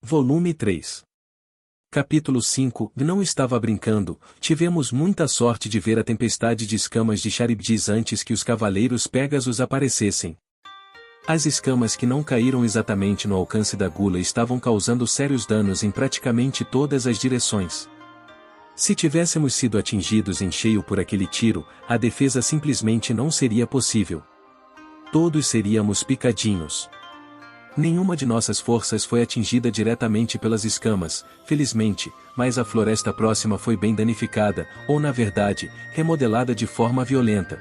Volume 3. Capítulo 5. Não estava brincando, tivemos muita sorte de ver a tempestade de escamas de Charibdis antes que os cavaleiros Pégasos aparecessem. As escamas que não caíram exatamente no alcance da gula estavam causando sérios danos em praticamente todas as direções. Se tivéssemos sido atingidos em cheio por aquele tiro, a defesa simplesmente não seria possível. Todos seríamos picadinhos. Nenhuma de nossas forças foi atingida diretamente pelas escamas, felizmente, mas a floresta próxima foi bem danificada, ou na verdade, remodelada de forma violenta.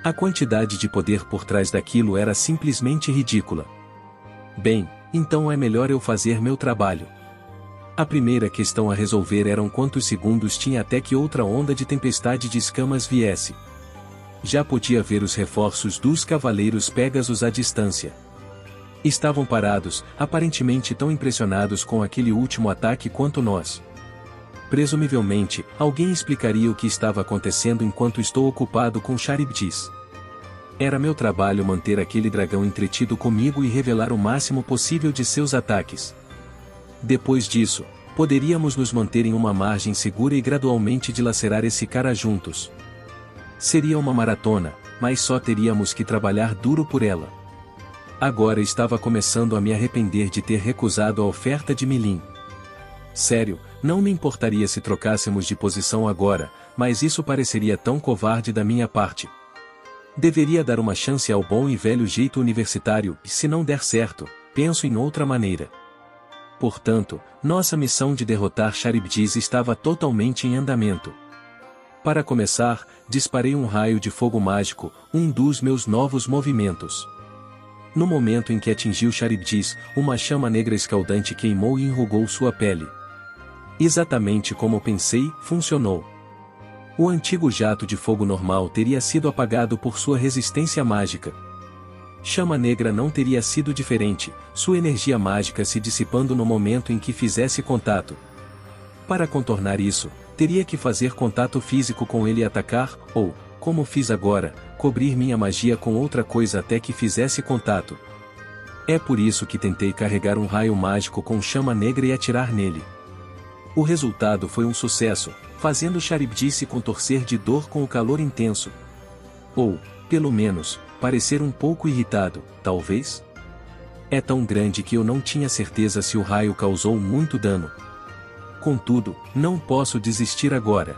A quantidade de poder por trás daquilo era simplesmente ridícula. Bem, então é melhor eu fazer meu trabalho. A primeira questão a resolver eram quantos segundos tinha até que outra onda de tempestade de escamas viesse. Já podia ver os reforços dos cavaleiros Pégasos à distância. Estavam parados, aparentemente tão impressionados com aquele último ataque quanto nós. Presumivelmente, alguém explicaria o que estava acontecendo enquanto estou ocupado com Charibdis. Era meu trabalho manter aquele dragão entretido comigo e revelar o máximo possível de seus ataques. Depois disso, poderíamos nos manter em uma margem segura e gradualmente dilacerar esse cara juntos. Seria uma maratona, mas só teríamos que trabalhar duro por ela. Agora estava começando a me arrepender de ter recusado a oferta de Milin. Sério, não me importaria se trocássemos de posição agora, mas isso pareceria tão covarde da minha parte. Deveria dar uma chance ao bom e velho jeito universitário, e se não der certo, penso em outra maneira. Portanto, nossa missão de derrotar Charibdis estava totalmente em andamento. Para começar, disparei um raio de fogo mágico, um dos meus novos movimentos. No momento em que atingiu Charibdis, uma chama negra escaldante queimou e enrugou sua pele. Exatamente como pensei, funcionou. O antigo jato de fogo normal teria sido apagado por sua resistência mágica. Chama negra não teria sido diferente, sua energia mágica se dissipando no momento em que fizesse contato. Para contornar isso, teria que fazer contato físico com ele e atacar, ou, como fiz agora, cobrir minha magia com outra coisa até que fizesse contato. É por isso que tentei carregar um raio mágico com chama negra e atirar nele. O resultado foi um sucesso, fazendo Charibdis se contorcer de dor com o calor intenso. Ou, pelo menos, parecer um pouco irritado, talvez? É tão grande que eu não tinha certeza se o raio causou muito dano. Contudo, não posso desistir agora.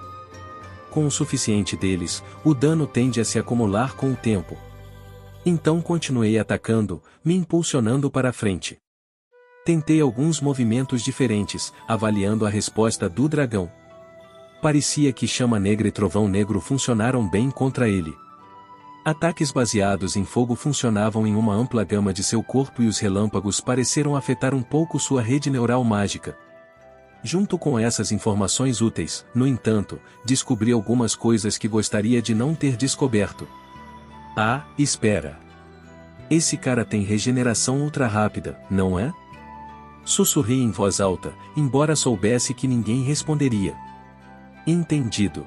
Com o suficiente deles, o dano tende a se acumular com o tempo. Então continuei atacando, me impulsionando para a frente. Tentei alguns movimentos diferentes, avaliando a resposta do dragão. Parecia que chama negra e trovão negro funcionaram bem contra ele. Ataques baseados em fogo funcionavam em uma ampla gama de seu corpo e os relâmpagos pareceram afetar um pouco sua rede neural mágica. Junto com essas informações úteis, no entanto, descobri algumas coisas que gostaria de não ter descoberto. Ah, espera. Esse cara tem regeneração ultra rápida, não é? Sussurrei em voz alta, embora soubesse que ninguém responderia. Entendido.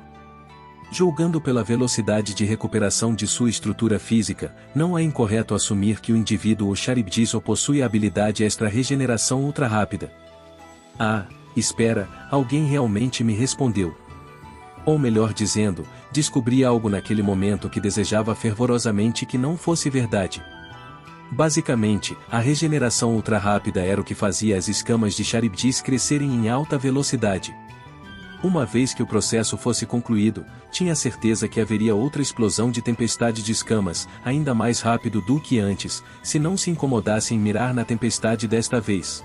Julgando pela velocidade de recuperação de sua estrutura física, não é incorreto assumir que o indivíduo ou Charibdis possui a habilidade extra regeneração ultra rápida. Ah, espera, alguém realmente me respondeu. Ou melhor dizendo, descobri algo naquele momento que desejava fervorosamente que não fosse verdade. Basicamente, a regeneração ultra rápida era o que fazia as escamas de Charibdis crescerem em alta velocidade. Uma vez que o processo fosse concluído, tinha certeza que haveria outra explosão de tempestade de escamas, ainda mais rápido do que antes, se não se incomodasse em mirar na tempestade desta vez.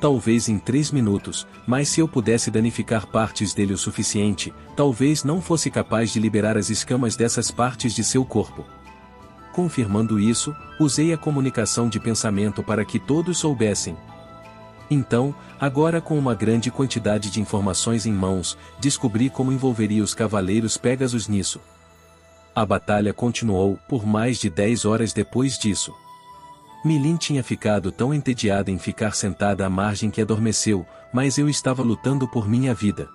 Talvez em 3 minutos, mas se eu pudesse danificar partes dele o suficiente, talvez não fosse capaz de liberar as escamas dessas partes de seu corpo. Confirmando isso, usei a comunicação de pensamento para que todos soubessem. Então, agora com uma grande quantidade de informações em mãos, descobri como envolveria os cavaleiros Pégasos nisso. A batalha continuou por mais de 10 horas depois disso. Milin tinha ficado tão entediada em ficar sentada à margem que adormeceu, mas eu estava lutando por minha vida.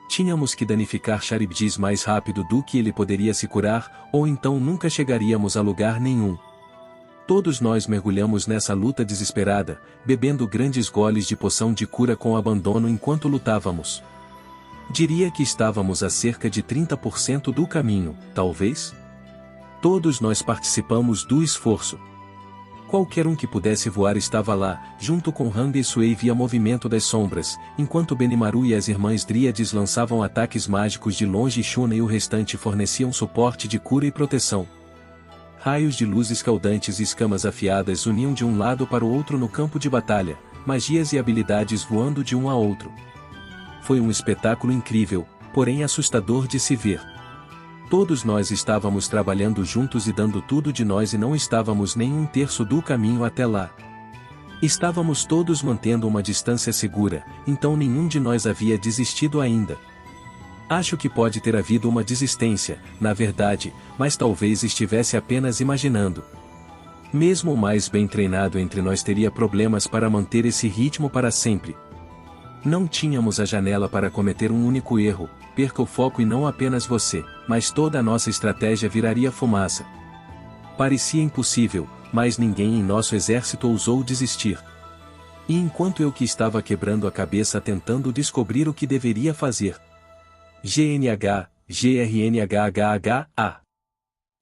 Tínhamos que danificar Charibdis mais rápido do que ele poderia se curar, ou então nunca chegaríamos a lugar nenhum. Todos nós mergulhamos nessa luta desesperada, bebendo grandes goles de poção de cura com abandono enquanto lutávamos. Diria que estávamos a cerca de 30% do caminho, talvez? Todos nós participamos do esforço. Qualquer um que pudesse voar estava lá, junto com Hang e Sui via movimento das sombras, enquanto Benimaru e as irmãs Dríades lançavam ataques mágicos de longe e Shuna e o restante forneciam suporte de cura e proteção. Raios de luz escaldantes e escamas afiadas uniam de um lado para o outro no campo de batalha, magias e habilidades voando de um a outro. Foi um espetáculo incrível, porém assustador de se ver. Todos nós estávamos trabalhando juntos e dando tudo de nós e não estávamos nem um terço do caminho até lá. Estávamos todos mantendo uma distância segura, então nenhum de nós havia desistido ainda. Acho que pode ter havido uma desistência, na verdade, mas talvez estivesse apenas imaginando. Mesmo o mais bem treinado entre nós teria problemas para manter esse ritmo para sempre. Não tínhamos a janela para cometer um único erro, perca o foco e não apenas você, mas toda a nossa estratégia viraria fumaça. Parecia impossível, mas ninguém em nosso exército ousou desistir. E enquanto eu que estava quebrando a cabeça tentando descobrir o que deveria fazer. GNH, GRNHHHA.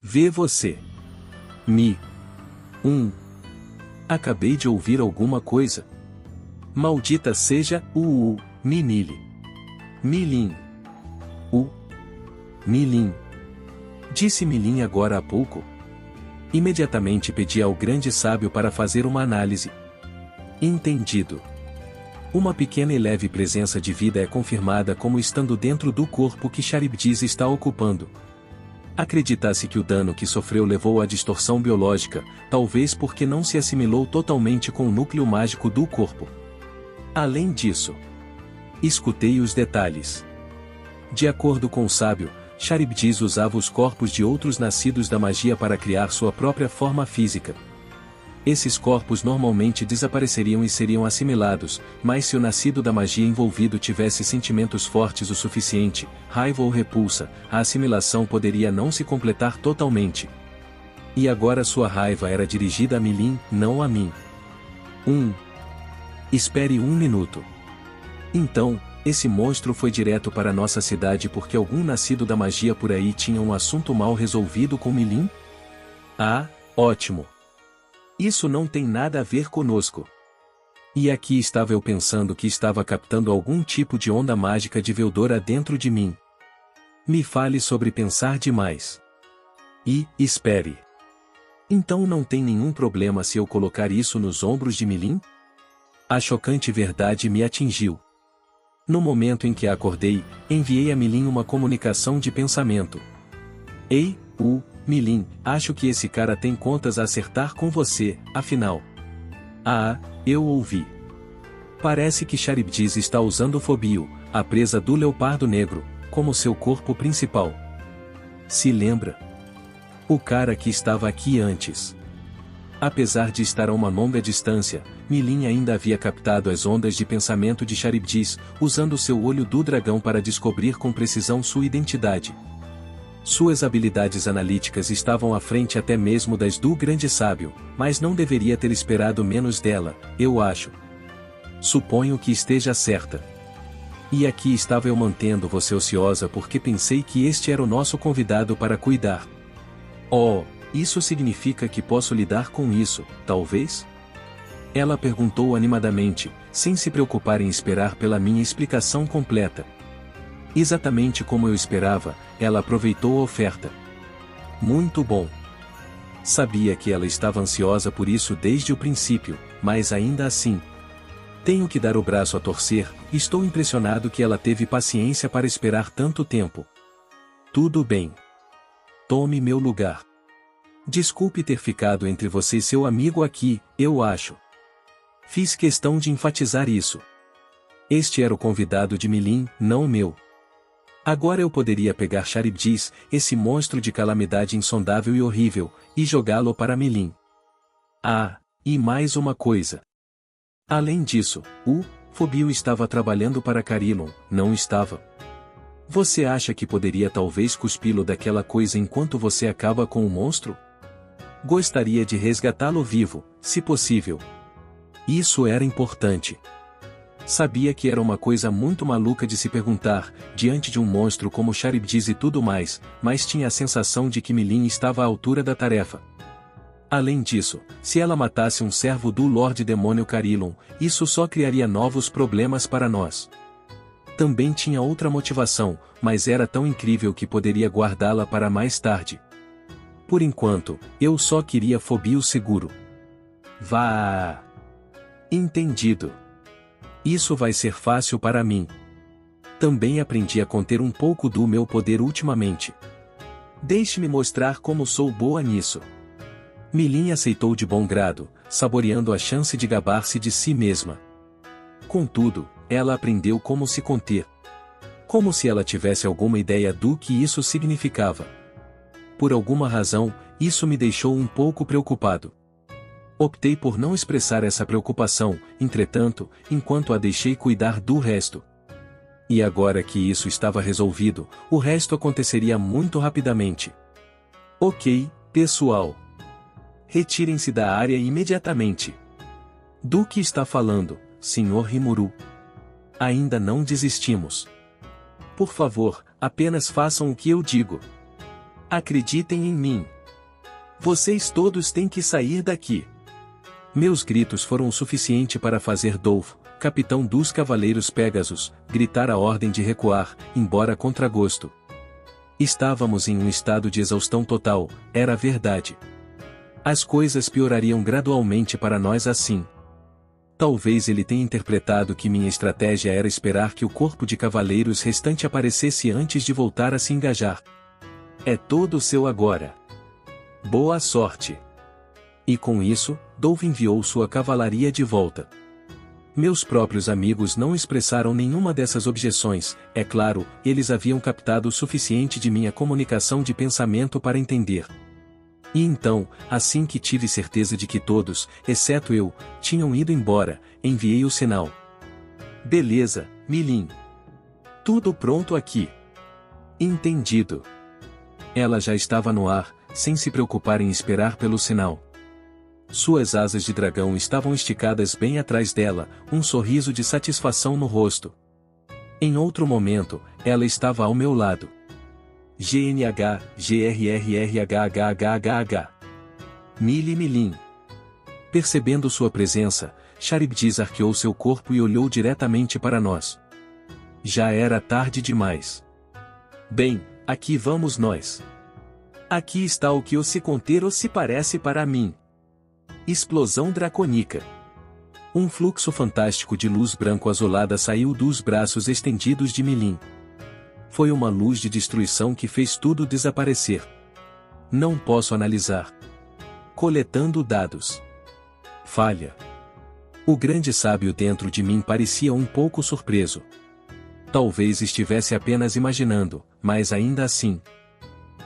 Vê você. Mi. Acabei de ouvir alguma coisa. Maldita seja, Minili. Milin. Milin. Disse Milin agora há pouco. Imediatamente pedi ao grande sábio para fazer uma análise. Entendido. Uma pequena e leve presença de vida é confirmada como estando dentro do corpo que Charybdis está ocupando. Acredita-se que o dano que sofreu levou à distorção biológica, talvez porque não se assimilou totalmente com o núcleo mágico do corpo. Além disso, escutei os detalhes. De acordo com o sábio, Charybdis usava os corpos de outros nascidos da magia para criar sua própria forma física. Esses corpos normalmente desapareceriam e seriam assimilados, mas se o nascido da magia envolvido tivesse sentimentos fortes o suficiente, raiva ou repulsa, a assimilação poderia não se completar totalmente. E agora sua raiva era dirigida a Milin, não a mim. Espere um minuto. Então, esse monstro foi direto para nossa cidade porque algum nascido da magia por aí tinha um assunto mal resolvido com Milin? Ah, ótimo. Isso não tem nada a ver conosco. E aqui estava eu pensando que estava captando algum tipo de onda mágica de Veldora dentro de mim. Me fale sobre pensar demais. E, espere. Então não tem nenhum problema se eu colocar isso nos ombros de Milin? A chocante verdade me atingiu. No momento em que acordei, enviei a Milin uma comunicação de pensamento. Ei, Milin, acho que esse cara tem contas a acertar com você, afinal. Ah, eu ouvi. Parece que Charybdis está usando Fobio, a presa do leopardo negro, como seu corpo principal. Se lembra? O cara que estava aqui antes. Apesar de estar a uma longa distância, Milin ainda havia captado as ondas de pensamento de Charybdis, usando seu olho do dragão para descobrir com precisão sua identidade. Suas habilidades analíticas estavam à frente até mesmo das do grande sábio, mas não deveria ter esperado menos dela, eu acho. Suponho que esteja certa. E aqui estava eu mantendo você ociosa porque pensei que este era o nosso convidado para cuidar. Oh, isso significa que posso lidar com isso, talvez? Ela perguntou animadamente, sem se preocupar em esperar pela minha explicação completa. Exatamente como eu esperava, ela aproveitou a oferta. Muito bom. Sabia que ela estava ansiosa por isso desde o princípio, mas ainda assim. Tenho que dar o braço a torcer, estou impressionado que ela teve paciência para esperar tanto tempo. Tudo bem. Tome meu lugar. Desculpe ter ficado entre você e seu amigo aqui, eu acho. Fiz questão de enfatizar isso. Este era o convidado de Milin, não o meu. Agora eu poderia pegar Charybdis, esse monstro de calamidade insondável e horrível, e jogá-lo para Milin. Ah, e mais uma coisa. Além disso, o Fobio estava trabalhando para Carilon, não estava? Você acha que poderia talvez cuspi-lo daquela coisa enquanto você acaba com o monstro? Gostaria de resgatá-lo vivo, se possível. Isso era importante. Sabia que era uma coisa muito maluca de se perguntar, diante de um monstro como Charybdis e tudo mais, mas tinha a sensação de que Milin estava à altura da tarefa. Além disso, se ela matasse um servo do Lorde Demônio Carilon, isso só criaria novos problemas para nós. Também tinha outra motivação, mas era tão incrível que poderia guardá-la para mais tarde. Por enquanto, eu só queria Fobio seguro. Vá! Entendido. Isso vai ser fácil para mim. Também aprendi a conter um pouco do meu poder ultimamente. Deixe-me mostrar como sou boa nisso. Milin aceitou de bom grado, saboreando a chance de gabar-se de si mesma. Contudo, ela aprendeu como se conter. Como se ela tivesse alguma ideia do que isso significava. Por alguma razão, isso me deixou um pouco preocupado. Optei por não expressar essa preocupação, entretanto, enquanto a deixei cuidar do resto. E agora que isso estava resolvido, o resto aconteceria muito rapidamente. Ok, pessoal. Retirem-se da área imediatamente. Do que está falando, Sr. Rimuru? Ainda não desistimos. Por favor, apenas façam o que eu digo. Acreditem em mim. Vocês todos têm que sair daqui. Meus gritos foram o suficiente para fazer Dolfo, capitão dos Cavaleiros Pégasos, gritar a ordem de recuar, embora a contragosto. Estávamos em um estado de exaustão total, era verdade. As coisas piorariam gradualmente para nós assim. Talvez ele tenha interpretado que minha estratégia era esperar que o corpo de cavaleiros restante aparecesse antes de voltar a se engajar. É todo seu agora. Boa sorte. E com isso, Dolph enviou sua cavalaria de volta. Meus próprios amigos não expressaram nenhuma dessas objeções, é claro, eles haviam captado o suficiente de minha comunicação de pensamento para entender. E então, assim que tive certeza de que todos, exceto eu, tinham ido embora, enviei o sinal. Beleza, Milin. Tudo pronto aqui. Entendido. Ela já estava no ar, sem se preocupar em esperar pelo sinal. Suas asas de dragão estavam esticadas bem atrás dela, um sorriso de satisfação no rosto. Em outro momento, ela estava ao meu lado. GNH, GRRRHHHH. Milin. Percebendo sua presença, Charybdis arqueou seu corpo e olhou diretamente para nós. Já era tarde demais. Bem, aqui vamos nós. Aqui está o que o se conter ou se parece para mim. Explosão dracônica. Um fluxo fantástico de luz branco-azulada saiu dos braços estendidos de Milin. Foi uma luz de destruição que fez tudo desaparecer. Não posso analisar. Coletando dados. Falha. O grande sábio dentro de mim parecia um pouco surpreso. Talvez estivesse apenas imaginando, mas ainda assim.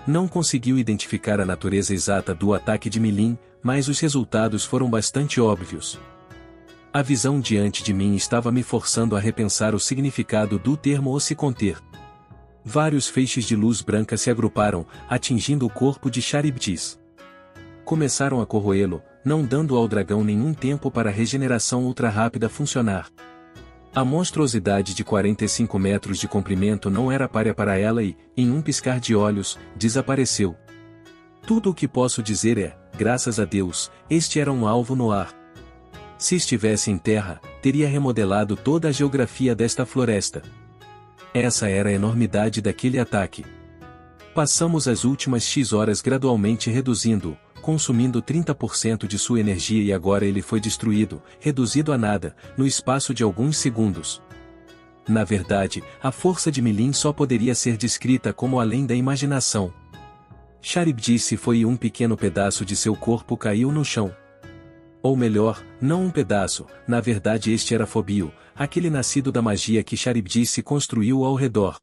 Não conseguiu identificar a natureza exata do ataque de Milin, mas os resultados foram bastante óbvios. A visão diante de mim estava me forçando a repensar o significado do termo ou se conter. Vários feixes de luz branca se agruparam, atingindo o corpo de Charybdis. Começaram a corroê-lo, não dando ao dragão nenhum tempo para a regeneração ultra-rápida funcionar. A monstruosidade de 45 metros de comprimento não era párrea para ela e, em um piscar de olhos, desapareceu. Tudo o que posso dizer é, graças a Deus, este era um alvo no ar. Se estivesse em terra, teria remodelado toda a geografia desta floresta. Essa era a enormidade daquele ataque. Passamos as últimas X horas gradualmente reduzindo-o, consumindo 30% de sua energia e agora ele foi destruído, reduzido a nada, no espaço de alguns segundos. Na verdade, a força de Milin só poderia ser descrita como além da imaginação. Charybdis se foi e um pequeno pedaço de seu corpo caiu no chão. Ou melhor, não um pedaço, na verdade este era Fobio, aquele nascido da magia que Charybdis se construiu ao redor.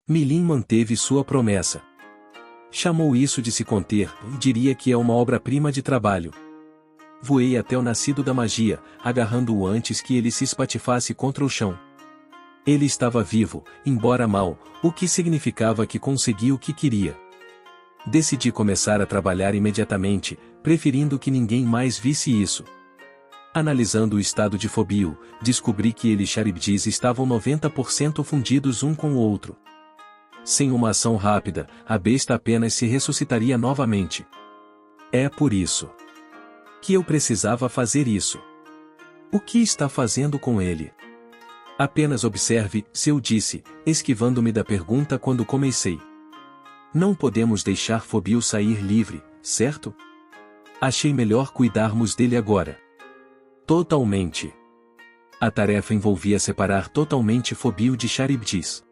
Milin manteve sua promessa. Chamou isso de se conter, e diria que é uma obra-prima de trabalho. Voei até o nascido da magia, agarrando-o antes que ele se espatifasse contra o chão. Ele estava vivo, embora mal, o que significava que conseguia o que queria. Decidi começar a trabalhar imediatamente, preferindo que ninguém mais visse isso. Analisando o estado de Phobio, descobri que ele e Charybdis estavam 90% fundidos um com o outro. Sem uma ação rápida, a besta apenas se ressuscitaria novamente. É por isso que eu precisava fazer isso. O que está fazendo com ele? Apenas observe, Seu disse, esquivando-me da pergunta quando comecei. Não podemos deixar Phobio sair livre, certo? Achei melhor cuidarmos dele agora. Totalmente. A tarefa envolvia separar totalmente Phobio de Charybdis.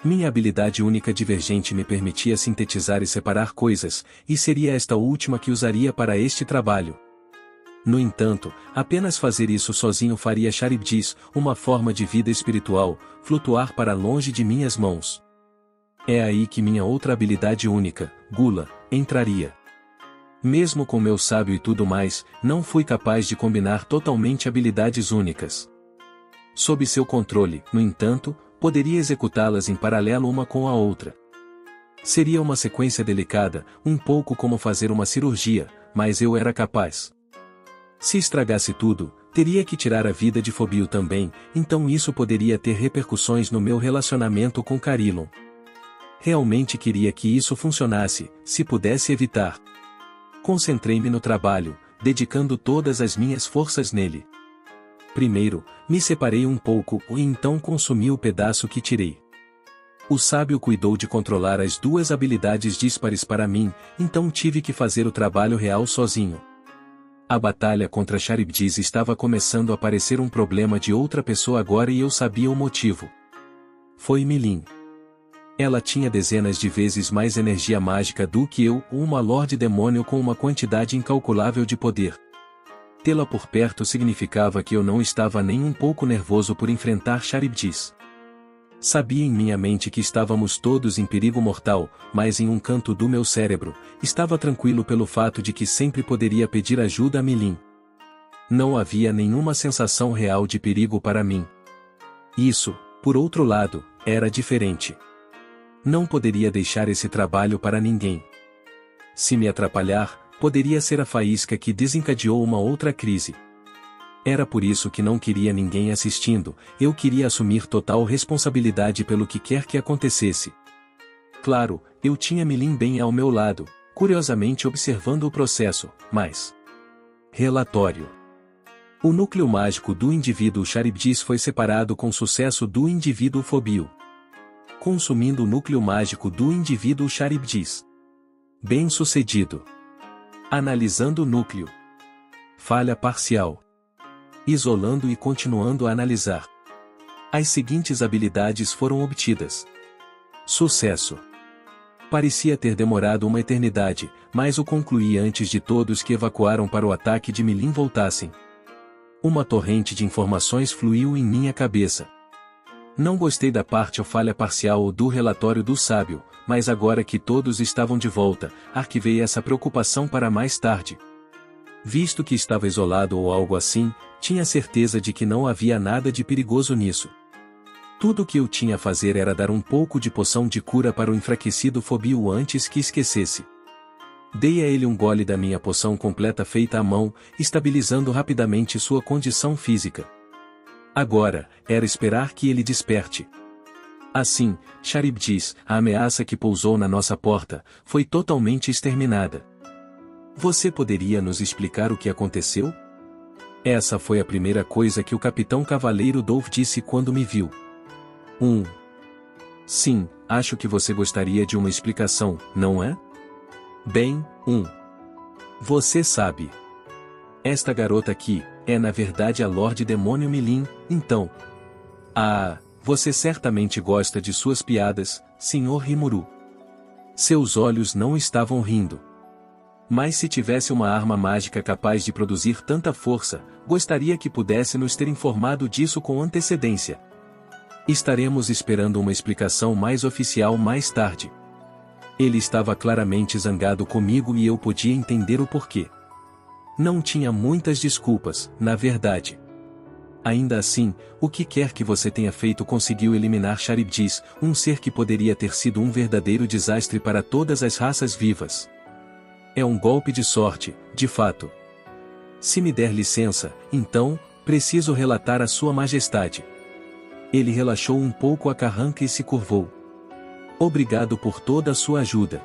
Minha habilidade única divergente me permitia sintetizar e separar coisas, e seria esta última que usaria para este trabalho. No entanto, apenas fazer isso sozinho faria Charybdis, uma forma de vida espiritual, flutuar para longe de minhas mãos. É aí que minha outra habilidade única, Gula, entraria. Mesmo com meu sábio e tudo mais, não fui capaz de combinar totalmente habilidades únicas. Sob seu controle, no entanto, poderia executá-las em paralelo uma com a outra. Seria uma sequência delicada, um pouco como fazer uma cirurgia, mas eu era capaz. Se estragasse tudo, teria que tirar a vida de Phobio também, então isso poderia ter repercussões no meu relacionamento com Carillon. Realmente queria que isso funcionasse, se pudesse evitar. Concentrei-me no trabalho, dedicando todas as minhas forças nele. Primeiro, me separei um pouco e então consumi o pedaço que tirei. O sábio cuidou de controlar as duas habilidades díspares para mim, então tive que fazer o trabalho real sozinho. A batalha contra Charybdis estava começando a parecer um problema de outra pessoa agora e eu sabia o motivo. Foi Milin. Ela tinha dezenas de vezes mais energia mágica do que eu, uma Lorde Demônio com uma quantidade incalculável de poder. Tê-la por perto significava que eu não estava nem um pouco nervoso por enfrentar Charybdis. Sabia em minha mente que estávamos todos em perigo mortal, mas em um canto do meu cérebro, estava tranquilo pelo fato de que sempre poderia pedir ajuda a Milin. Não havia nenhuma sensação real de perigo para mim. Isso, por outro lado, era diferente. Não poderia deixar esse trabalho para ninguém. Se me atrapalhar, poderia ser a faísca que desencadeou uma outra crise. Era por isso que não queria ninguém assistindo, eu queria assumir total responsabilidade pelo que quer que acontecesse. Claro, eu tinha Milin bem ao meu lado, curiosamente observando o processo, mas... Relatório. O núcleo mágico do indivíduo Charybdis foi separado com sucesso do indivíduo Phobio. Consumindo o núcleo mágico do indivíduo Charybdis. Bem-sucedido. Analisando o núcleo. Falha parcial. Isolando e continuando a analisar. As seguintes habilidades foram obtidas. Sucesso. Parecia ter demorado uma eternidade, mas o concluí antes de todos que evacuaram para o ataque de Milin voltassem. Uma torrente de informações fluiu em minha cabeça. Não gostei da parte ou falha parcial ou do relatório do sábio, mas agora que todos estavam de volta, arquivei essa preocupação para mais tarde. Visto que estava isolado ou algo assim, tinha certeza de que não havia nada de perigoso nisso. Tudo o que eu tinha a fazer era dar um pouco de poção de cura para o enfraquecido Phobio antes que esquecesse. Dei a ele um gole da minha poção completa feita à mão, estabilizando rapidamente sua condição física. Agora, era esperar que ele desperte. Assim, Charybdis, a ameaça que pousou na nossa porta, foi totalmente exterminada. Você poderia nos explicar o que aconteceu? Essa foi a primeira coisa que o Capitão Cavaleiro Dove disse quando me viu. Sim, acho que você gostaria de uma explicação, não é? Bem, você sabe. Esta garota aqui, é na verdade a Lorde Demônio Milin, então. Você certamente gosta de suas piadas, Sr. Rimuru. Seus olhos não estavam rindo. Mas se tivesse uma arma mágica capaz de produzir tanta força, gostaria que pudesse nos ter informado disso com antecedência. Estaremos esperando uma explicação mais oficial mais tarde. Ele estava claramente zangado comigo e eu podia entender o porquê. Não tinha muitas desculpas, na verdade. Ainda assim, o que quer que você tenha feito conseguiu eliminar Charybdis, um ser que poderia ter sido um verdadeiro desastre para todas as raças vivas. É um golpe de sorte, de fato. Se me der licença, então, preciso relatar a Sua Majestade. Ele relaxou um pouco a carranca e se curvou. Obrigado por toda a sua ajuda.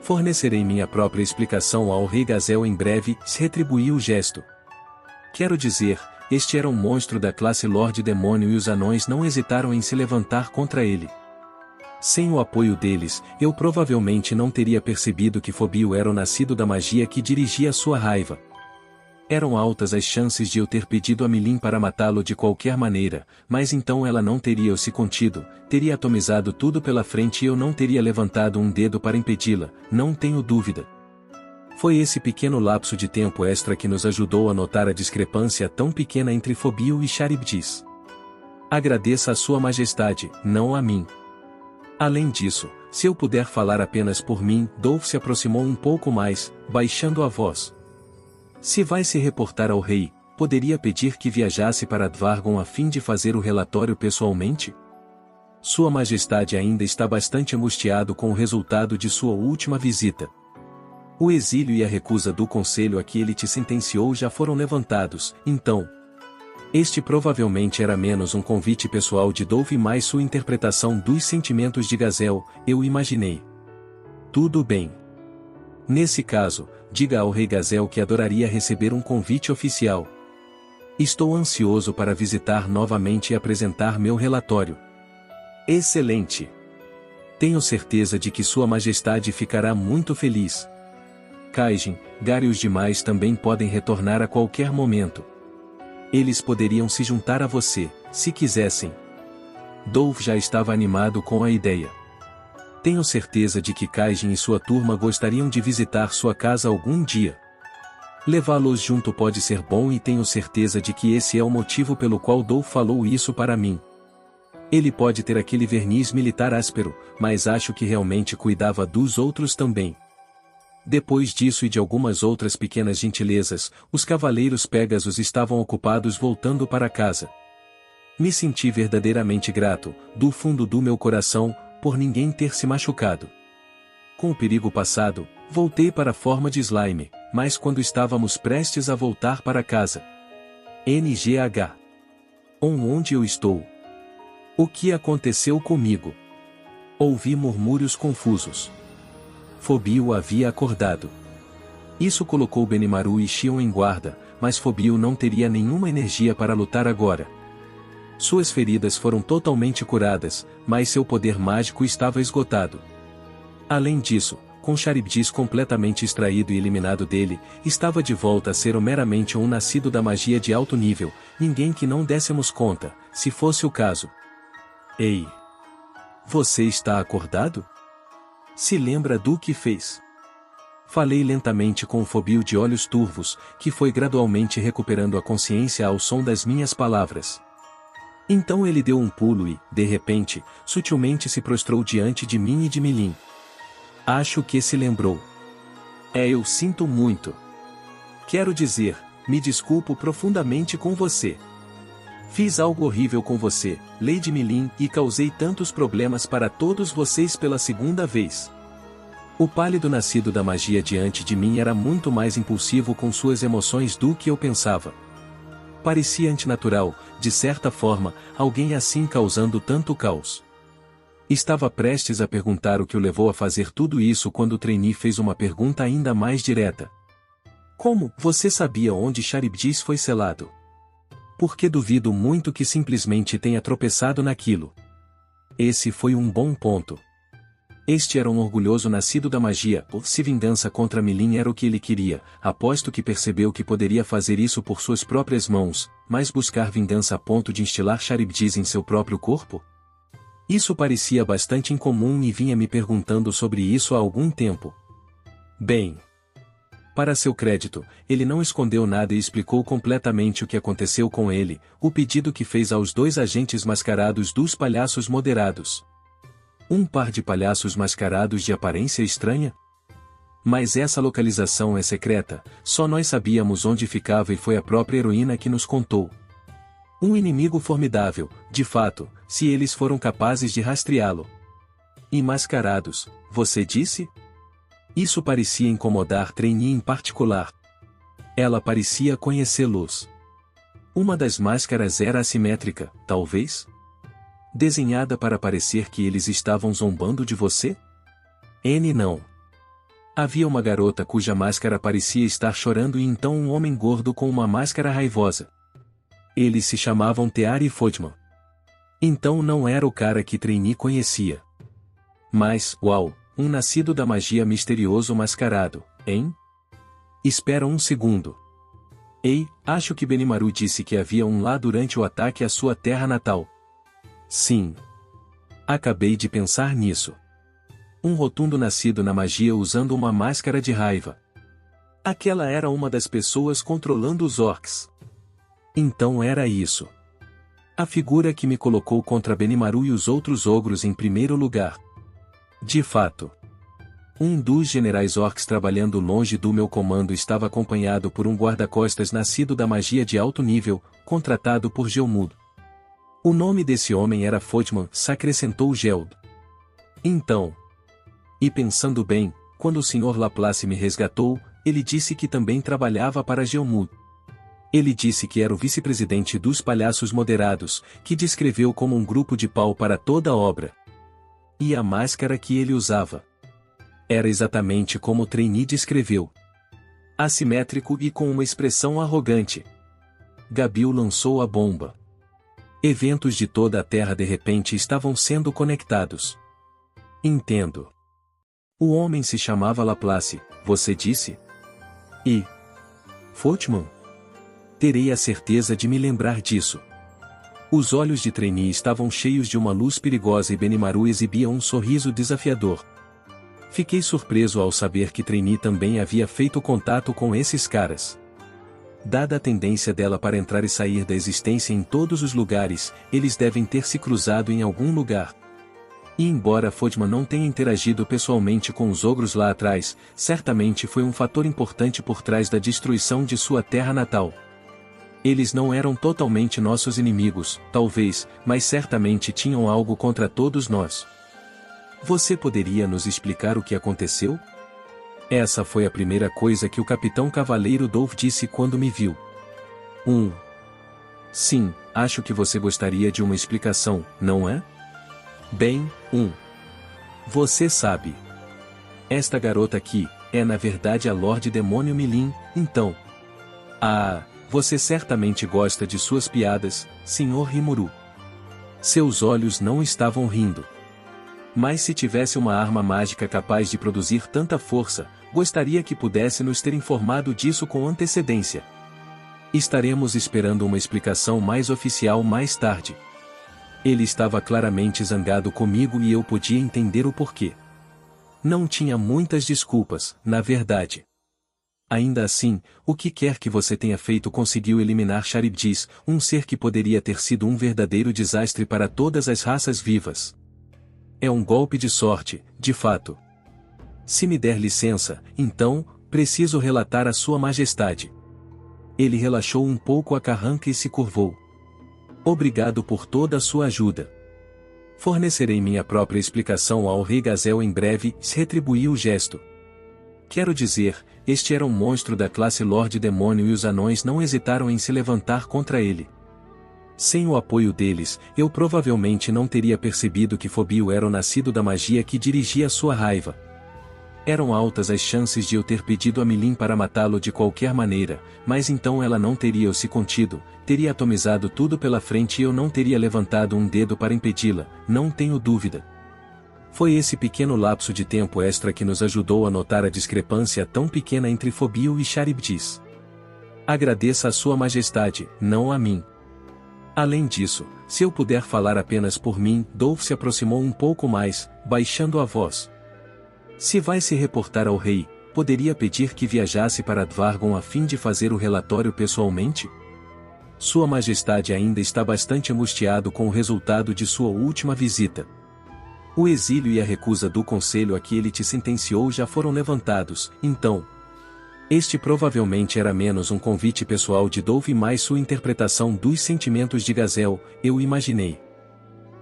Fornecerei minha própria explicação ao rei Gazel em breve, se retribuiu o gesto. Quero dizer, este era um monstro da classe Lorde Demônio e os anões não hesitaram em se levantar contra ele. Sem o apoio deles, eu provavelmente não teria percebido que Fobio era o nascido da magia que dirigia sua raiva. Eram altas as chances de eu ter pedido a Milin para matá-lo de qualquer maneira, mas então ela não teria se contido, teria atomizado tudo pela frente e eu não teria levantado um dedo para impedi-la, não tenho dúvida. Foi esse pequeno lapso de tempo extra que nos ajudou a notar a discrepância tão pequena entre Fobio e Charybdis. Agradeça a Sua Majestade, não a mim. Além disso, se eu puder falar apenas por mim, Dolph se aproximou um pouco mais, baixando a voz. Se vai se reportar ao rei, poderia pedir que viajasse para Dvargon a fim de fazer o relatório pessoalmente? Sua Majestade ainda está bastante angustiado com o resultado de sua última visita. O exílio e a recusa do conselho a que ele te sentenciou já foram levantados, então. Este provavelmente era menos um convite pessoal de Dolph e mais sua interpretação dos sentimentos de Gazel, eu imaginei. Tudo bem. Nesse caso, diga ao rei Gazel que adoraria receber um convite oficial. Estou ansioso para visitar novamente e apresentar meu relatório. Excelente! Tenho certeza de que Sua Majestade ficará muito feliz. Kaijin, Gar e os demais também podem retornar a qualquer momento. Eles poderiam se juntar a você, se quisessem. Dolph já estava animado com a ideia. Tenho certeza de que Kaijin e sua turma gostariam de visitar sua casa algum dia. Levá-los junto pode ser bom e tenho certeza de que esse é o motivo pelo qual Dolph falou isso para mim. Ele pode ter aquele verniz militar áspero, mas acho que realmente cuidava dos outros também. Depois disso e de algumas outras pequenas gentilezas, os cavaleiros Pégasos estavam ocupados voltando para casa. Me senti verdadeiramente grato, do fundo do meu coração, por ninguém ter se machucado. Com o perigo passado, voltei para a forma de slime, mas quando estávamos prestes a voltar para casa. NGH. Onde eu estou? O que aconteceu comigo? Ouvi murmúrios confusos. Fobio havia acordado. Isso colocou Benimaru e Xion em guarda, mas Fobio não teria nenhuma energia para lutar agora. Suas feridas foram totalmente curadas, mas seu poder mágico estava esgotado. Além disso, com Charybdis completamente extraído e eliminado dele, estava de volta a ser meramente um nascido da magia de alto nível, ninguém que não dessemos conta, se fosse o caso. Ei! Você está acordado? Se lembra do que fez? Falei lentamente com o Fobio de olhos turvos, que foi gradualmente recuperando a consciência ao som das minhas palavras. Então ele deu um pulo e, de repente, sutilmente se prostrou diante de mim e de Milin. Acho que se lembrou. Eu sinto muito. Quero dizer, me desculpo profundamente com você. Fiz algo horrível com você, Lady Milin, e causei tantos problemas para todos vocês pela segunda vez. O pálido nascido da magia diante de mim era muito mais impulsivo com suas emoções do que eu pensava. Parecia antinatural, de certa forma, alguém assim causando tanto caos. Estava prestes a perguntar o que o levou a fazer tudo isso quando o trainee fez uma pergunta ainda mais direta. Como você sabia onde Charybdis foi selado? Porque duvido muito que simplesmente tenha tropeçado naquilo. Esse foi um bom ponto. Este era um orgulhoso nascido da magia, se vingança contra Milin era o que ele queria, aposto que percebeu que poderia fazer isso por suas próprias mãos, mas buscar vingança a ponto de instilar Charybdis em seu próprio corpo? Isso parecia bastante incomum e vinha me perguntando sobre isso há algum tempo. Bem. Para seu crédito, ele não escondeu nada e explicou completamente o que aconteceu com ele, o pedido que fez aos 2 agentes mascarados dos palhaços moderados. Um par de palhaços mascarados de aparência estranha? Mas essa localização é secreta, só nós sabíamos onde ficava e foi a própria heroína que nos contou. Um inimigo formidável, de fato, se eles foram capazes de rastreá-lo. E mascarados, você disse? Isso parecia incomodar Trainee em particular. Ela parecia conhecê-los. Uma das máscaras era assimétrica, talvez? Desenhada para parecer que eles estavam zombando de você? Não. Havia uma garota cuja máscara parecia estar chorando e então um homem gordo com uma máscara raivosa. Eles se chamavam Teari Fodman. Então não era o cara que Trainee conhecia. Mas, uau, um nascido da magia misterioso mascarado, hein? Espera um segundo. Ei, acho que Benimaru disse que havia um lá durante o ataque à sua terra natal. Sim. Acabei de pensar nisso. Um rotundo nascido na magia usando uma máscara de raiva. Aquela era uma das pessoas controlando os orcs. Então era isso. A figura que me colocou contra Benimaru e os outros ogros em primeiro lugar. De fato. Um dos generais orcs trabalhando longe do meu comando estava acompanhado por um guarda-costas nascido da magia de alto nível, contratado por Gelmud. O nome desse homem era Fodman, acrescentou Geld. Então. E pensando bem, quando o Sr. Laplace me resgatou, ele disse que também trabalhava para Gelmud. Ele disse que era o vice-presidente dos palhaços moderados, que descreveu como um grupo de pau para toda a obra. E a máscara que ele usava era exatamente como o Trainee descreveu. Assimétrico e com uma expressão arrogante. Gabil lançou a bomba. Eventos de toda a Terra de repente estavam sendo conectados. Entendo. O homem se chamava Laplace, você disse? E Fodman? Terei a certeza de me lembrar disso. Os olhos de Trainee estavam cheios de uma luz perigosa e Benimaru exibia um sorriso desafiador. Fiquei surpreso ao saber que Trainee também havia feito contato com esses caras. Dada a tendência dela para entrar e sair da existência em todos os lugares, eles devem ter se cruzado em algum lugar. E embora Fodman não tenha interagido pessoalmente com os ogros lá atrás, certamente foi um fator importante por trás da destruição de sua terra natal. Eles não eram totalmente nossos inimigos, talvez, mas certamente tinham algo contra todos nós. Você poderia nos explicar o que aconteceu? Essa foi a primeira coisa que o Capitão Cavaleiro Dove disse quando me viu. Sim, acho que você gostaria de uma explicação, não é? Bem, você sabe. Esta garota aqui, é na verdade a Lorde Demônio Milin, então. Você certamente gosta de suas piadas, Sr. Rimuru. Seus olhos não estavam rindo. Mas se tivesse uma arma mágica capaz de produzir tanta força, gostaria que pudesse nos ter informado disso com antecedência. Estaremos esperando uma explicação mais oficial mais tarde. Ele estava claramente zangado comigo e eu podia entender o porquê. Não tinha muitas desculpas, na verdade. Ainda assim, o que quer que você tenha feito conseguiu eliminar Charybdis, um ser que poderia ter sido um verdadeiro desastre para todas as raças vivas. É um golpe de sorte, de fato. Se me der licença, então, preciso relatar a Sua Majestade. Ele relaxou um pouco a carranca e se curvou. Obrigado por toda a sua ajuda. Fornecerei minha própria explicação ao Rei Gazel em breve, se retribuiu o gesto. Quero dizer, este era um monstro da classe Lorde Demônio e os anões não hesitaram em se levantar contra ele. Sem o apoio deles, eu provavelmente não teria percebido que Fobio era o nascido da magia que dirigia sua raiva. Eram altas as chances de eu ter pedido a Milin para matá-lo de qualquer maneira, mas então ela não teria se contido, teria atomizado tudo pela frente e eu não teria levantado um dedo para impedi-la, não tenho dúvida. Foi esse pequeno lapso de tempo extra que nos ajudou a notar a discrepância tão pequena entre Fobio e Charybdis. Agradeça a Sua Majestade, não a mim. Além disso, se eu puder falar apenas por mim, Dolph se aproximou um pouco mais, baixando a voz. Se vai se reportar ao rei, poderia pedir que viajasse para Dvargon a fim de fazer o relatório pessoalmente? Sua Majestade ainda está bastante angustiado com o resultado de sua última visita. O exílio e a recusa do conselho a que ele te sentenciou já foram levantados, então. Este provavelmente era menos um convite pessoal de Dove e mais sua interpretação dos sentimentos de Gazel, eu imaginei.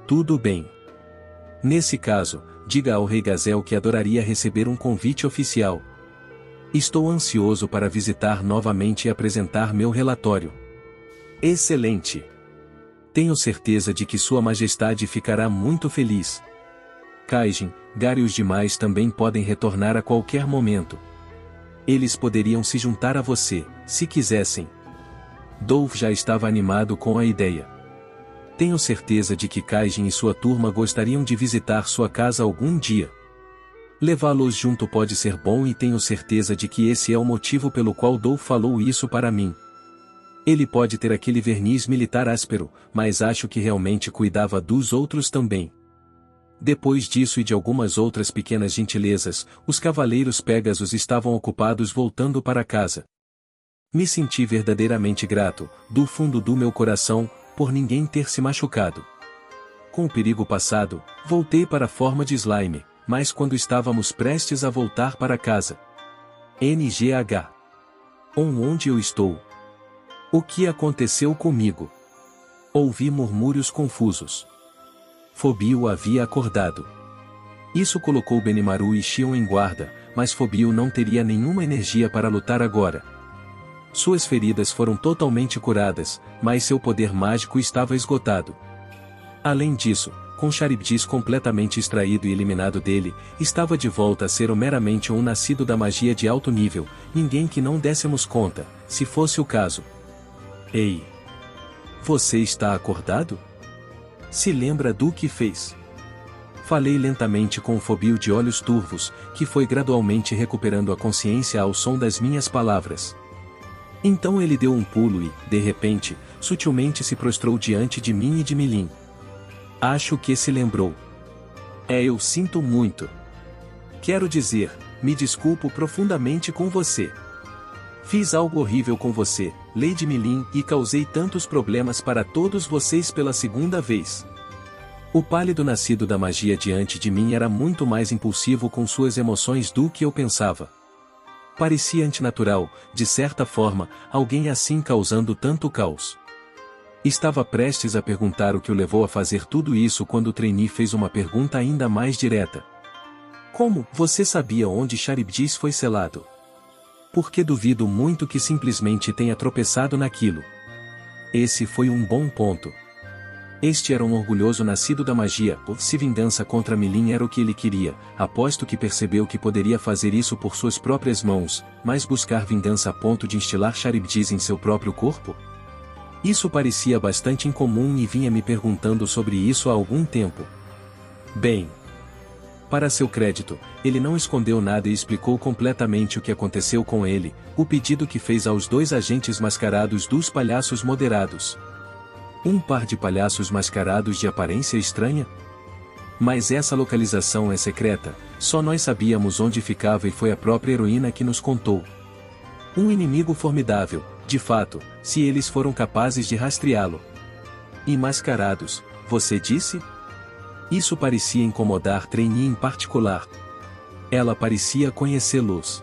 Tudo bem. Nesse caso, diga ao rei Gazel que adoraria receber um convite oficial. Estou ansioso para visitar novamente e apresentar meu relatório. Excelente! Tenho certeza de que Sua Majestade ficará muito feliz. Kaijin, Gar e os demais também podem retornar a qualquer momento. Eles poderiam se juntar a você, se quisessem. Dove já estava animado com a ideia. Tenho certeza de que Kaijin e sua turma gostariam de visitar sua casa algum dia. Levá-los junto pode ser bom e tenho certeza de que esse é o motivo pelo qual Dove falou isso para mim. Ele pode ter aquele verniz militar áspero, mas acho que realmente cuidava dos outros também. Depois disso e de algumas outras pequenas gentilezas, os cavaleiros Pégasos estavam ocupados voltando para casa. Me senti verdadeiramente grato, do fundo do meu coração, por ninguém ter se machucado. Com o perigo passado, voltei para a forma de slime, mas quando estávamos prestes a voltar para casa. NGH. Onde eu estou? O que aconteceu comigo? Ouvi murmúrios confusos. Fobio havia acordado. Isso colocou Benimaru e Xion em guarda, mas Fobio não teria nenhuma energia para lutar agora. Suas feridas foram totalmente curadas, mas seu poder mágico estava esgotado. Além disso, com Charybdis completamente extraído e eliminado dele, estava de volta a ser meramente um nascido da magia de alto nível, ninguém que não dessemos conta, se fosse o caso. Ei! Você está acordado? Se lembra do que fez? Falei lentamente com o Fobio de olhos turvos, que foi gradualmente recuperando a consciência ao som das minhas palavras. Então ele deu um pulo e, de repente, sutilmente se prostrou diante de mim e de Milin. Acho que se lembrou. Eu sinto muito. Quero dizer, me desculpo profundamente com você. Fiz algo horrível com você, Lady Milin, e causei tantos problemas para todos vocês pela segunda vez. O pálido nascido da magia diante de mim era muito mais impulsivo com suas emoções do que eu pensava. Parecia antinatural, de certa forma, alguém assim causando tanto caos. Estava prestes a perguntar o que o levou a fazer tudo isso quando o trainee fez uma pergunta ainda mais direta. Como você sabia onde Charybdis foi selado? Porque duvido muito que simplesmente tenha tropeçado naquilo. Esse foi um bom ponto. Este era um orgulhoso nascido da magia, se vingança contra Milin era o que ele queria, aposto que percebeu que poderia fazer isso por suas próprias mãos, mas buscar vingança a ponto de instilar Charybdis em seu próprio corpo? Isso parecia bastante incomum e vinha me perguntando sobre isso há algum tempo. Bem, para seu crédito, ele não escondeu nada e explicou completamente o que aconteceu com ele, o pedido que fez aos 2 agentes mascarados dos palhaços moderados. Um par de palhaços mascarados de aparência estranha? Mas essa localização é secreta, só nós sabíamos onde ficava e foi a própria heroína que nos contou. Um inimigo formidável, de fato, se eles foram capazes de rastreá-lo. E mascarados, você disse? Isso parecia incomodar Trainee em particular. Ela parecia conhecê-los.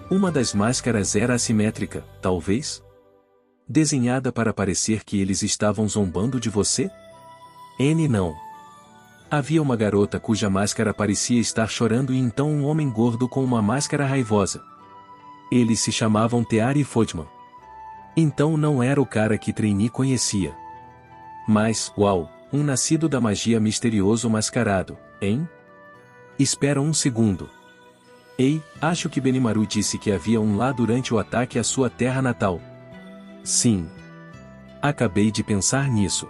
Uma das máscaras era assimétrica, talvez? Desenhada para parecer que eles estavam zombando de você? Não. Havia uma garota cuja máscara parecia estar chorando e então um homem gordo com uma máscara raivosa. Eles se chamavam Teari e Fodman. Então não era o cara que Trainee conhecia. Mas, uau, um nascido da magia misterioso mascarado, hein? Espera um segundo. Ei, acho que Benimaru disse que havia um lá durante o ataque à sua terra natal. Sim. Acabei de pensar nisso.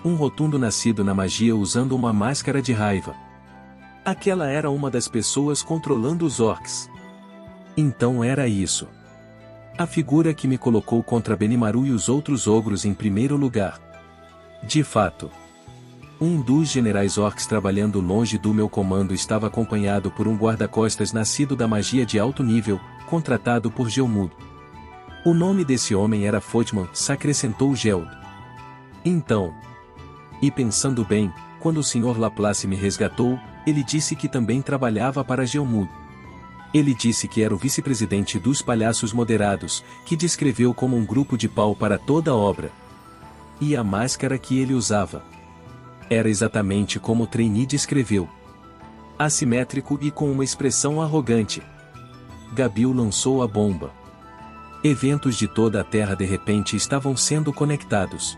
Um rotundo nascido na magia usando uma máscara de raiva. Aquela era uma das pessoas controlando os orcs. Então era isso. A figura que me colocou contra Benimaru e os outros ogros em primeiro lugar. De fato. Um dos generais orcs trabalhando longe do meu comando estava acompanhado por um guarda-costas nascido da magia de alto nível, contratado por Gelmud. O nome desse homem era Fodman, acrescentou Geld. Então. E pensando bem, quando o Sr. Laplace me resgatou, ele disse que também trabalhava para Gelmud. Ele disse que era o vice-presidente dos palhaços moderados, que descreveu como um grupo de pau para toda a obra. E a máscara que ele usava era exatamente como o trainee descreveu. Assimétrico e com uma expressão arrogante. Gabil lançou a bomba. Eventos de toda a Terra de repente estavam sendo conectados.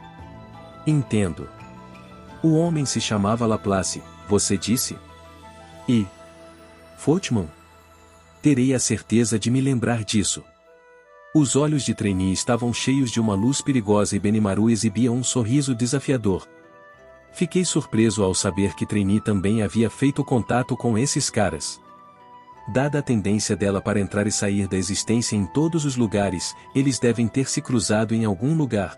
Entendo. O homem se chamava Laplace, você disse? E Fotman? Terei a certeza de me lembrar disso. Os olhos de trainee estavam cheios de uma luz perigosa e Benimaru exibia um sorriso desafiador. Fiquei surpreso ao saber que trainee também havia feito contato com esses caras. Dada a tendência dela para entrar e sair da existência em todos os lugares, eles devem ter se cruzado em algum lugar.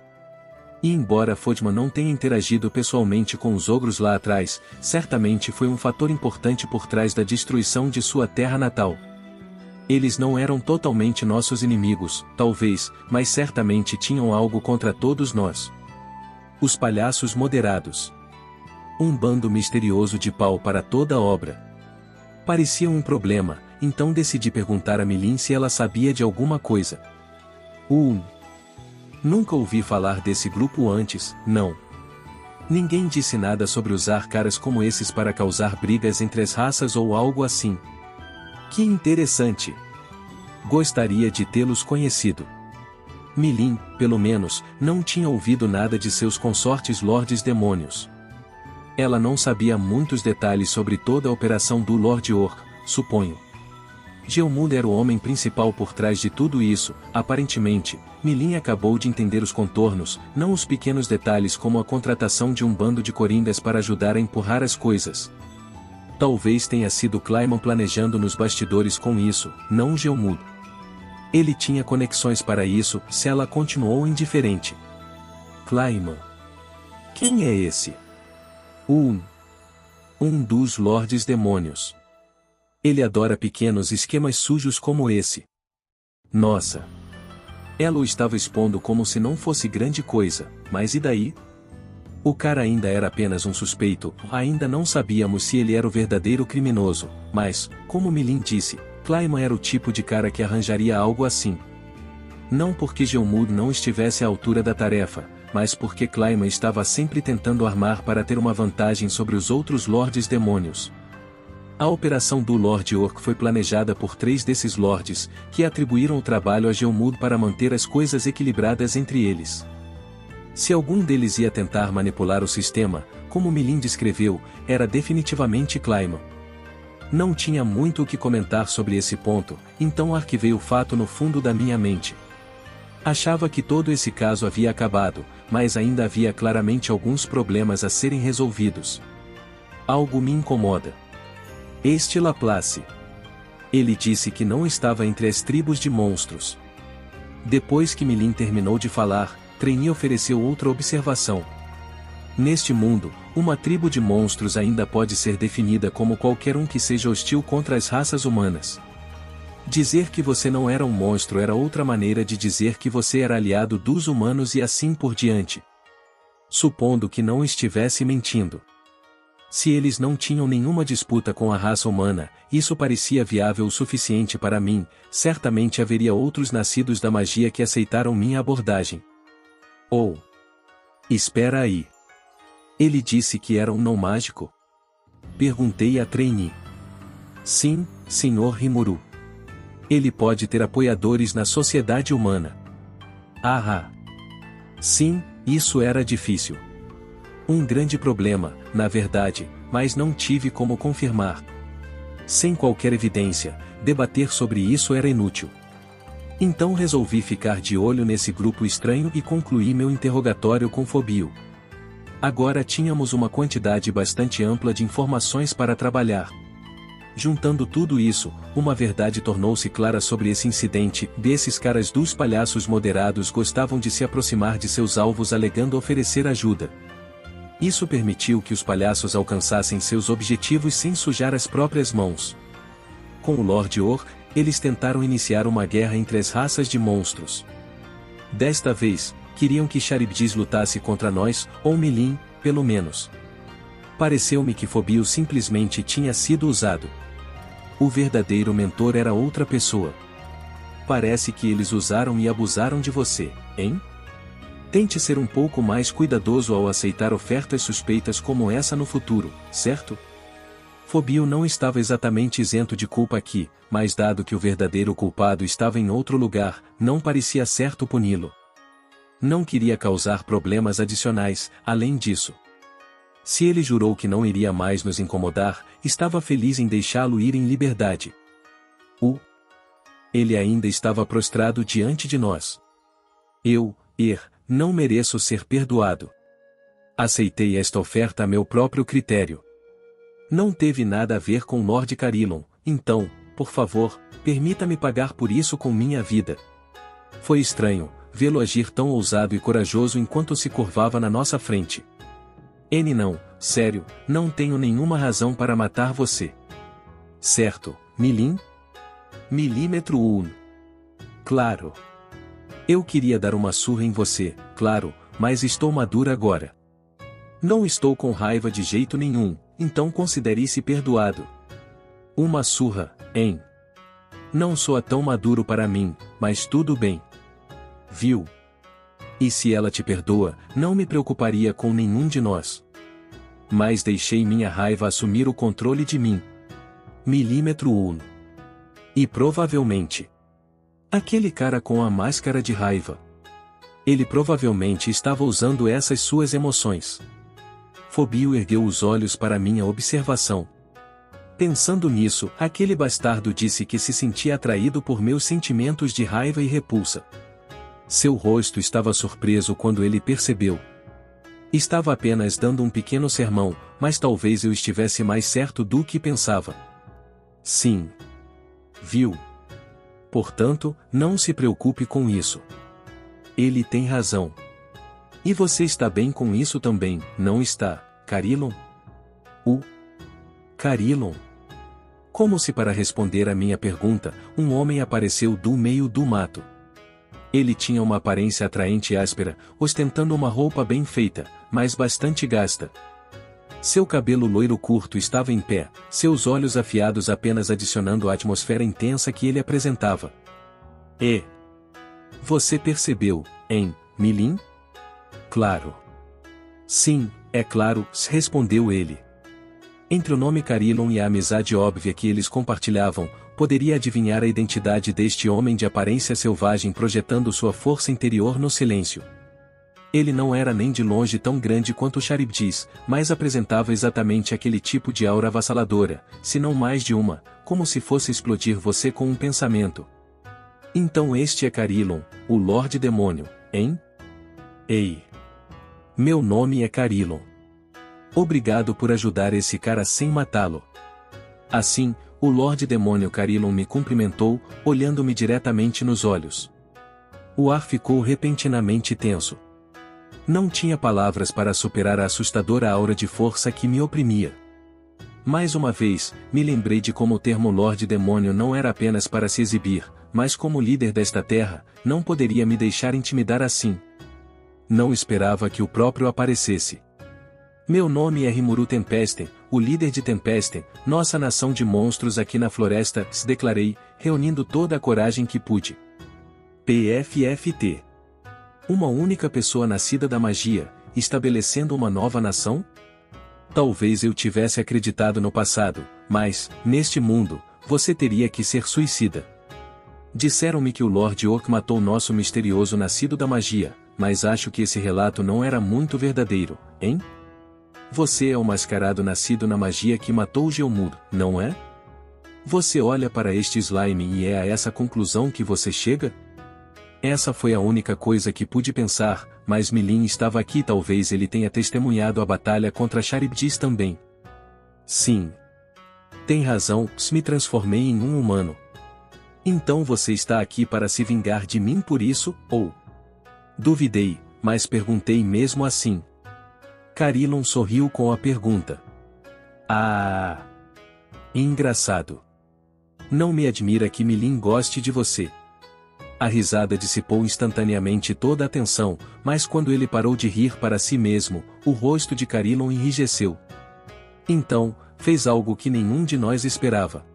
E embora Fodman não tenha interagido pessoalmente com os ogros lá atrás, certamente foi um fator importante por trás da destruição de sua terra natal. Eles não eram totalmente nossos inimigos, talvez, mas certamente tinham algo contra todos nós. Os palhaços moderados. Um bando misterioso de pau para toda a obra. Parecia um problema, então decidi perguntar a Milin se ela sabia de alguma coisa. Nunca ouvi falar desse grupo antes, não. Ninguém disse nada sobre usar caras como esses para causar brigas entre as raças ou algo assim. Que interessante. Gostaria de tê-los conhecido. Milin, pelo menos, não tinha ouvido nada de seus consortes Lordes Demônios. Ela não sabia muitos detalhes sobre toda a operação do Lord Orc, suponho. Gelmud era o homem principal por trás de tudo isso, aparentemente. Milin acabou de entender os contornos, não os pequenos detalhes como a contratação de um bando de coringas para ajudar a empurrar as coisas. Talvez tenha sido Clayman planejando nos bastidores com isso, não Gelmud. Ele tinha conexões para isso, se ela continuou indiferente. Clayman. Quem é esse? Um dos Lordes Demônios. Ele adora pequenos esquemas sujos como esse. Nossa. Ela o estava expondo como se não fosse grande coisa, mas e daí? O cara ainda era apenas um suspeito, ainda não sabíamos se ele era o verdadeiro criminoso, mas, como Milin disse, Clayman era o tipo de cara que arranjaria algo assim. Não porque Gelmud não estivesse à altura da tarefa, mas porque Clayman estava sempre tentando armar para ter uma vantagem sobre os outros Lordes Demônios. A operação do Lord Orc foi planejada por 3 desses Lordes, que atribuíram o trabalho a Gelmud para manter as coisas equilibradas entre eles. Se algum deles ia tentar manipular o sistema, como Milin descreveu, era definitivamente Clayman. Não tinha muito o que comentar sobre esse ponto, então arquivei o fato no fundo da minha mente. Achava que todo esse caso havia acabado, mas ainda havia claramente alguns problemas a serem resolvidos. Algo me incomoda. Este Laplace. Ele disse que não estava entre as tribos de monstros. Depois que Milin terminou de falar, Trainee ofereceu outra observação. Neste mundo, uma tribo de monstros ainda pode ser definida como qualquer um que seja hostil contra as raças humanas. Dizer que você não era um monstro era outra maneira de dizer que você era aliado dos humanos e assim por diante. Supondo que não estivesse mentindo. Se eles não tinham nenhuma disputa com a raça humana, isso parecia viável o suficiente para mim, certamente haveria outros nascidos da magia que aceitaram minha abordagem. Espera aí. Ele disse que era um não mágico? Perguntei a Trainee. Sim, Sr. Rimuru. Ele pode ter apoiadores na sociedade humana. Sim, isso era difícil. Um grande problema, na verdade, mas não tive como confirmar. Sem qualquer evidência, debater sobre isso era inútil. Então resolvi ficar de olho nesse grupo estranho e concluí meu interrogatório com Fobio. Agora tínhamos uma quantidade bastante ampla de informações para trabalhar. Juntando tudo isso, uma verdade tornou-se clara sobre esse incidente. Desses caras dos palhaços moderados gostavam de se aproximar de seus alvos alegando oferecer ajuda. Isso permitiu que os palhaços alcançassem seus objetivos sem sujar as próprias mãos. Com o Lord Orc, eles tentaram iniciar uma guerra entre as raças de monstros. Desta vez, queriam que Charybdis lutasse contra nós, ou Milin, pelo menos. Pareceu-me que Fobio simplesmente tinha sido usado. O verdadeiro mentor era outra pessoa. Parece que eles usaram e abusaram de você, hein? Tente ser um pouco mais cuidadoso ao aceitar ofertas suspeitas como essa no futuro, certo? Fobio não estava exatamente isento de culpa aqui, mas dado que o verdadeiro culpado estava em outro lugar, não parecia certo puni-lo. Não queria causar problemas adicionais, além disso. Se ele jurou que não iria mais nos incomodar, estava feliz em deixá-lo ir em liberdade. Ele ainda estava prostrado diante de nós. Não mereço ser perdoado. Aceitei esta oferta a meu próprio critério. Não teve nada a ver com Lord Carillon, então, por favor, permita-me pagar por isso com minha vida. Foi estranho, vê-lo agir tão ousado e corajoso enquanto se curvava na nossa frente. Não, sério, não tenho nenhuma razão para matar você. Certo, Milin? Milímetro 1. Claro. Eu queria dar uma surra em você, claro, mas estou madura agora. Não estou com raiva de jeito nenhum, então considere-se perdoado. Uma surra, hein? Não soa tão maduro para mim, mas tudo bem. Viu? E se ela te perdoa, não me preocuparia com nenhum de nós. Mas deixei minha raiva assumir o controle de mim. Milímetro 1. E provavelmente. Aquele cara com a máscara de raiva. Ele provavelmente estava usando essas suas emoções. Fobio ergueu os olhos para minha observação. Pensando nisso, aquele bastardo disse que se sentia atraído por meus sentimentos de raiva e repulsa. Seu rosto estava surpreso quando ele percebeu. Estava apenas dando um pequeno sermão, mas talvez eu estivesse mais certo do que pensava. Sim. Viu? Portanto, não se preocupe com isso. Ele tem razão. E você está bem com isso também, não está, Carillon? Carillon? Como se para responder à minha pergunta, um homem apareceu do meio do mato. Ele tinha uma aparência atraente e áspera, ostentando uma roupa bem feita, mas bastante gasta. Seu cabelo loiro curto estava em pé, seus olhos afiados apenas adicionando a atmosfera intensa que ele apresentava. Você percebeu, hein, Milin? Claro. Sim, é claro, respondeu ele. Entre o nome Carillon e a amizade óbvia que eles compartilhavam, poderia adivinhar a identidade deste homem de aparência selvagem projetando sua força interior no silêncio. Ele não era nem de longe tão grande quanto Charybdis, mas apresentava exatamente aquele tipo de aura avassaladora, se não mais de uma, como se fosse explodir você com um pensamento. Então este é Carillon, o Lorde Demônio, hein? Ei! Meu nome é Carillon. Obrigado por ajudar esse cara sem matá-lo. Assim, o Lorde Demônio Carillon me cumprimentou, olhando-me diretamente nos olhos. O ar ficou repentinamente tenso. Não tinha palavras para superar a assustadora aura de força que me oprimia. Mais uma vez, me lembrei de como o termo Lorde Demônio não era apenas para se exibir, mas como líder desta terra, não poderia me deixar intimidar assim. Não esperava que o próprio aparecesse. Meu nome é Rimuru Tempesten, o líder de Tempesten, nossa nação de monstros aqui na floresta, declarei, reunindo toda a coragem que pude. PFFT. Uma única pessoa nascida da magia, estabelecendo uma nova nação? Talvez eu tivesse acreditado no passado, mas, neste mundo, você teria que ser suicida. Disseram-me que o Lord Orc matou nosso misterioso nascido da magia, mas acho que esse relato não era muito verdadeiro, hein? Você é o mascarado nascido na magia que matou o Gelmud, não é? Você olha para este slime e é a essa conclusão que você chega? Essa foi a única coisa que pude pensar, mas Milin estava aqui, talvez ele tenha testemunhado a batalha contra Charybdis também. Sim. Tem razão, me transformei em um humano. Então você está aqui para se vingar de mim por isso, ou? Duvidei, mas perguntei mesmo assim. Carillon sorriu com a pergunta. Ah! Engraçado. Não me admira que Milin goste de você. A risada dissipou instantaneamente toda a tensão, mas quando ele parou de rir para si mesmo, o rosto de Carillon enrijeceu. Então, fez algo que nenhum de nós esperava.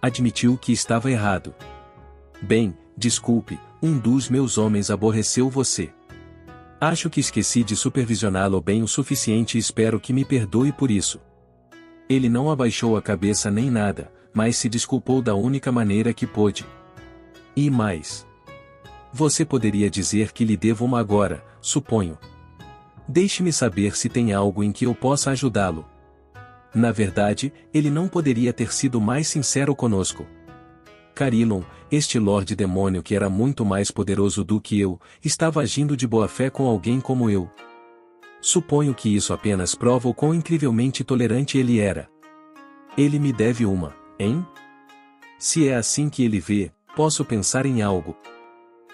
Admitiu que estava errado. Bem, desculpe, um dos meus homens aborreceu você. Acho que esqueci de supervisioná-lo bem o suficiente e espero que me perdoe por isso. Ele não abaixou a cabeça nem nada, mas se desculpou da única maneira que pôde. E mais. Você poderia dizer que lhe devo uma agora, suponho. Deixe-me saber se tem algo em que eu possa ajudá-lo. Na verdade, ele não poderia ter sido mais sincero conosco. Carillon, este Lorde Demônio que era muito mais poderoso do que eu, estava agindo de boa fé com alguém como eu. Suponho que isso apenas prova o quão incrivelmente tolerante ele era. Ele me deve uma, hein? Se é assim que ele vê, posso pensar em algo.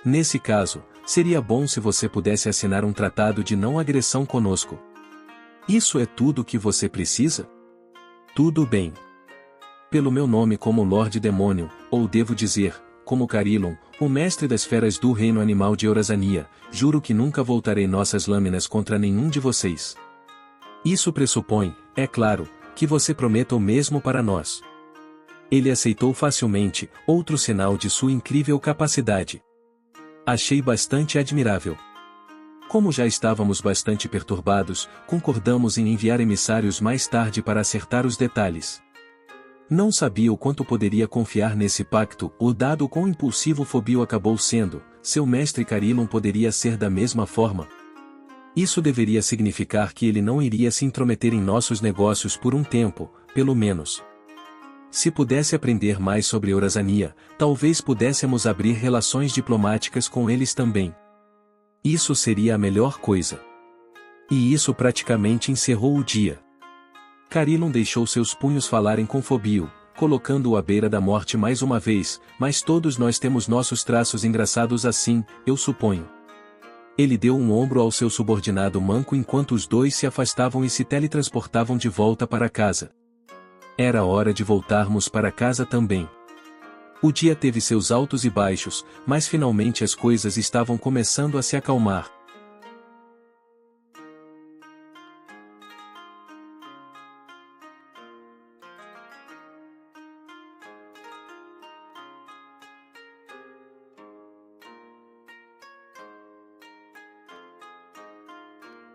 Nesse caso, seria bom se você pudesse assinar um tratado de não agressão conosco. Isso é tudo que você precisa? Tudo bem. Pelo meu nome como Lorde Demônio, ou devo dizer, como Carillon, o mestre das feras do reino animal de Eurasania, juro que nunca voltarei nossas lâminas contra nenhum de vocês. Isso pressupõe, é claro, que você prometa o mesmo para nós. Ele aceitou facilmente, outro sinal de sua incrível capacidade. Achei bastante admirável. Como já estávamos bastante perturbados, concordamos em enviar emissários mais tarde para acertar os detalhes. Não sabia o quanto poderia confiar nesse pacto, ou dado quão impulsivo Fobio acabou sendo, seu mestre Carillon poderia ser da mesma forma. Isso deveria significar que ele não iria se intrometer em nossos negócios por um tempo, pelo menos. Se pudesse aprender mais sobre Eurasania, talvez pudéssemos abrir relações diplomáticas com eles também. Isso seria a melhor coisa. E isso praticamente encerrou o dia. Carillon deixou seus punhos falarem com Fobio, colocando-o à beira da morte mais uma vez, mas todos nós temos nossos traços engraçados assim, eu suponho. Ele deu um ombro ao seu subordinado manco enquanto os dois se afastavam e se teletransportavam de volta para casa. Era hora de voltarmos para casa também. O dia teve seus altos e baixos, mas finalmente as coisas estavam começando a se acalmar,